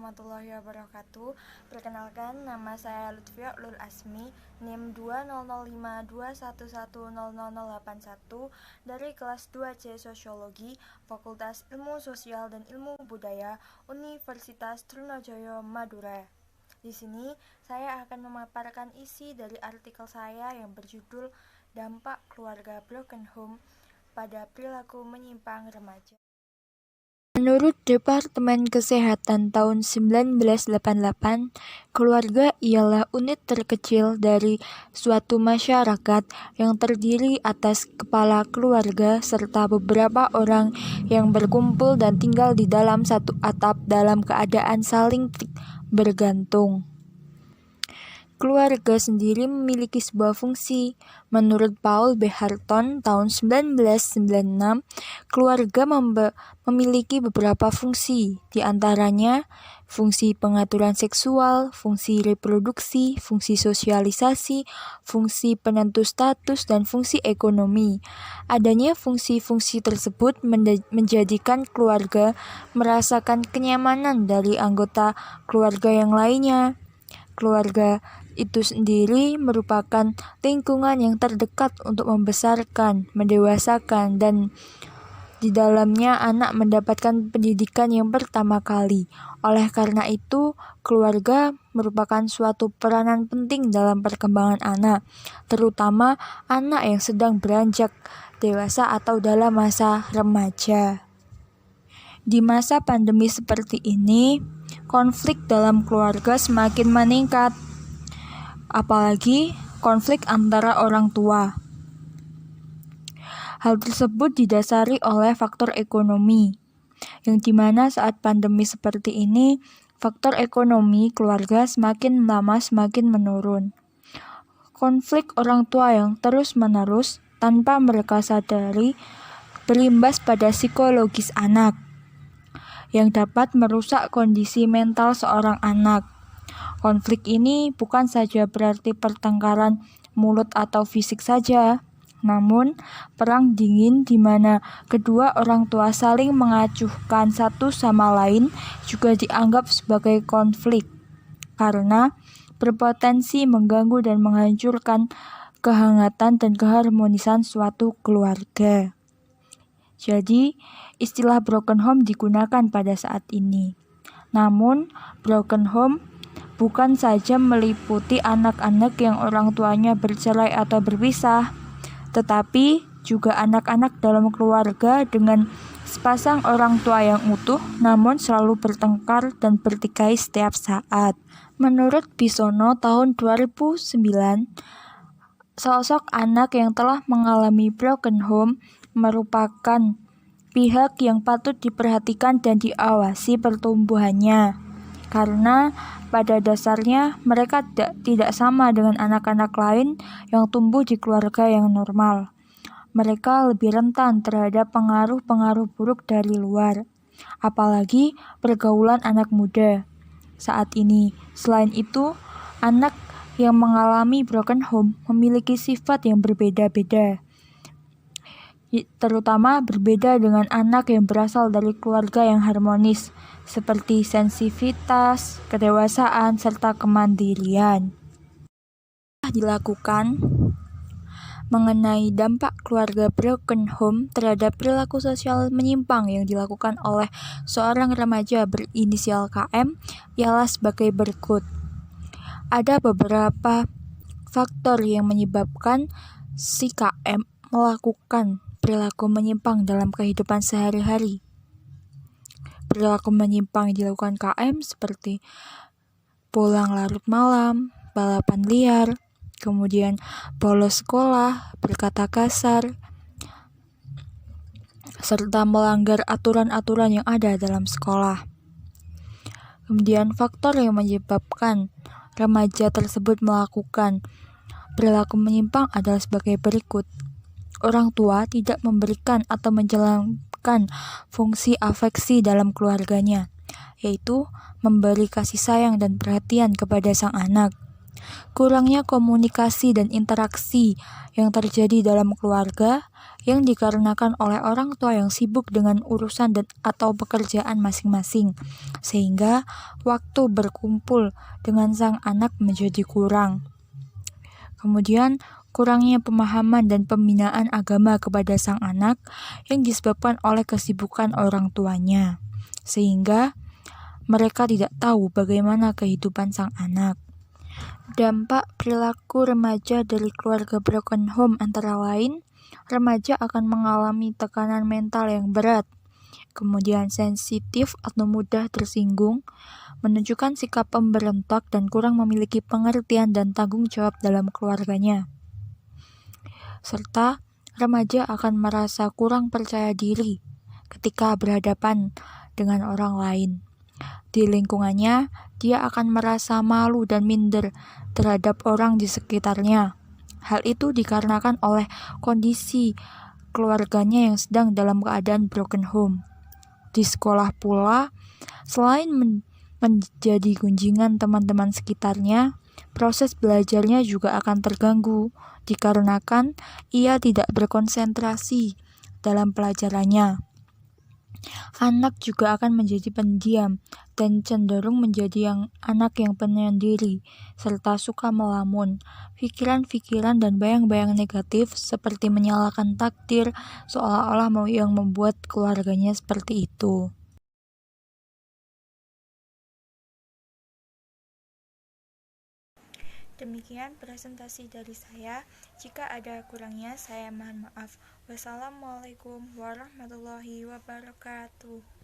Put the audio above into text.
warahmatullahi wabarakatuh. Perkenalkan, nama saya Lutfia Ulul Asmi, NIM 2005211000081 dari kelas 2C Sosiologi, Fakultas Ilmu Sosial dan Ilmu Budaya, Universitas Trunojoyo, Madura. Di sini saya akan memaparkan isi dari artikel saya yang berjudul Dampak Keluarga Broken Home pada Perilaku Menyimpang Remaja. Menurut Departemen Kesehatan tahun 1988, keluarga ialah unit terkecil dari suatu masyarakat yang terdiri atas kepala keluarga serta beberapa orang yang berkumpul dan tinggal di dalam satu atap dalam keadaan saling bergantung. Keluarga sendiri memiliki sebuah fungsi. Menurut Paul B. Harton tahun 1996, keluarga memiliki beberapa fungsi, di antaranya fungsi pengaturan seksual, fungsi reproduksi, fungsi sosialisasi, fungsi penentu status, dan fungsi ekonomi. Adanya fungsi-fungsi tersebut menjadikan keluarga merasakan kenyamanan dari anggota keluarga yang lainnya. Keluarga itu sendiri merupakan lingkungan yang terdekat untuk membesarkan, mendewasakan, dan di dalamnya anak mendapatkan pendidikan yang pertama kali. Oleh karena itu, keluarga merupakan suatu peranan penting dalam perkembangan anak, terutama anak yang sedang beranjak dewasa atau dalam masa remaja. Di masa pandemi seperti ini, konflik dalam keluarga semakin meningkat, apalagi konflik antara orang tua. Hal tersebut didasari oleh faktor ekonomi, yang dimana saat pandemi seperti ini, faktor ekonomi keluarga semakin lama semakin menurun. Konflik orang tua yang terus-menerus tanpa mereka sadari berimbas pada psikologis anak, yang dapat merusak kondisi mental seorang anak. Konflik ini bukan saja berarti pertengkaran mulut atau fisik saja, namun perang dingin di mana kedua orang tua saling mengacuhkan satu sama lain juga dianggap sebagai konflik, karena berpotensi mengganggu dan menghancurkan kehangatan dan keharmonisan suatu keluarga. Jadi, istilah broken home digunakan pada saat ini. Namun, broken home bukan saja meliputi anak-anak yang orang tuanya bercerai atau berpisah, tetapi juga anak-anak dalam keluarga dengan sepasang orang tua yang utuh namun selalu bertengkar dan bertikai setiap saat. Menurut Bisono tahun 2009, sosok anak yang telah mengalami broken home merupakan pihak yang patut diperhatikan dan diawasi pertumbuhannya, karena pada dasarnya mereka tidak sama dengan anak-anak lain yang tumbuh di keluarga yang normal. Mereka lebih rentan terhadap pengaruh-pengaruh buruk dari luar, apalagi pergaulan anak muda saat ini. Selain itu, anak yang mengalami broken home memiliki sifat yang berbeda-beda, terutama berbeda dengan anak yang berasal dari keluarga yang harmonis, seperti sensitivitas, kedewasaan, serta kemandirian. Dilakukan mengenai dampak keluarga broken home terhadap perilaku sosial menyimpang yang dilakukan oleh seorang remaja berinisial KM ialah sebagai berikut. Ada beberapa faktor yang menyebabkan si KM melakukan perilaku menyimpang dalam kehidupan sehari-hari. Perilaku menyimpang yang dilakukan KM seperti pulang larut malam, balapan liar, kemudian bolos sekolah, berkata kasar, serta melanggar aturan-aturan yang ada dalam sekolah. Kemudian faktor yang menyebabkan remaja tersebut melakukan perilaku menyimpang adalah sebagai berikut. Orang tua tidak memberikan atau menjalankan fungsi afeksi dalam keluarganya, yaitu memberi kasih sayang dan perhatian kepada sang anak. Kurangnya komunikasi dan interaksi yang terjadi dalam keluarga yang dikarenakan oleh orang tua yang sibuk dengan urusan dan atau pekerjaan masing-masing, sehingga waktu berkumpul dengan sang anak menjadi kurang. Kemudian, kurangnya pemahaman dan pembinaan agama kepada sang anak yang disebabkan oleh kesibukan orang tuanya, sehingga mereka tidak tahu bagaimana kehidupan sang anak. Dampak perilaku remaja dari keluarga broken home antara lain, remaja akan mengalami tekanan mental yang berat, kemudian sensitif atau mudah tersinggung, menunjukkan sikap pemberontak dan kurang memiliki pengertian dan tanggung jawab dalam keluarganya. Serta remaja akan merasa kurang percaya diri ketika berhadapan dengan orang lain. Di lingkungannya, dia akan merasa malu dan minder terhadap orang di sekitarnya. Hal itu dikarenakan oleh kondisi keluarganya yang sedang dalam keadaan broken home. Di sekolah pula, selain menjadi gunjingan teman-teman sekitarnya, proses belajarnya juga akan terganggu dikarenakan ia tidak berkonsentrasi dalam pelajarannya. Anak juga akan menjadi pendiam dan cenderung menjadi anak yang penyendiri, serta suka melamun. Pikiran-pikiran dan bayang-bayang negatif seperti menyalahkan takdir seolah-olah yang membuat keluarganya seperti itu. Demikian presentasi dari saya. Jika ada kurangnya, saya mohon maaf. Wassalamualaikum warahmatullahi wabarakatuh.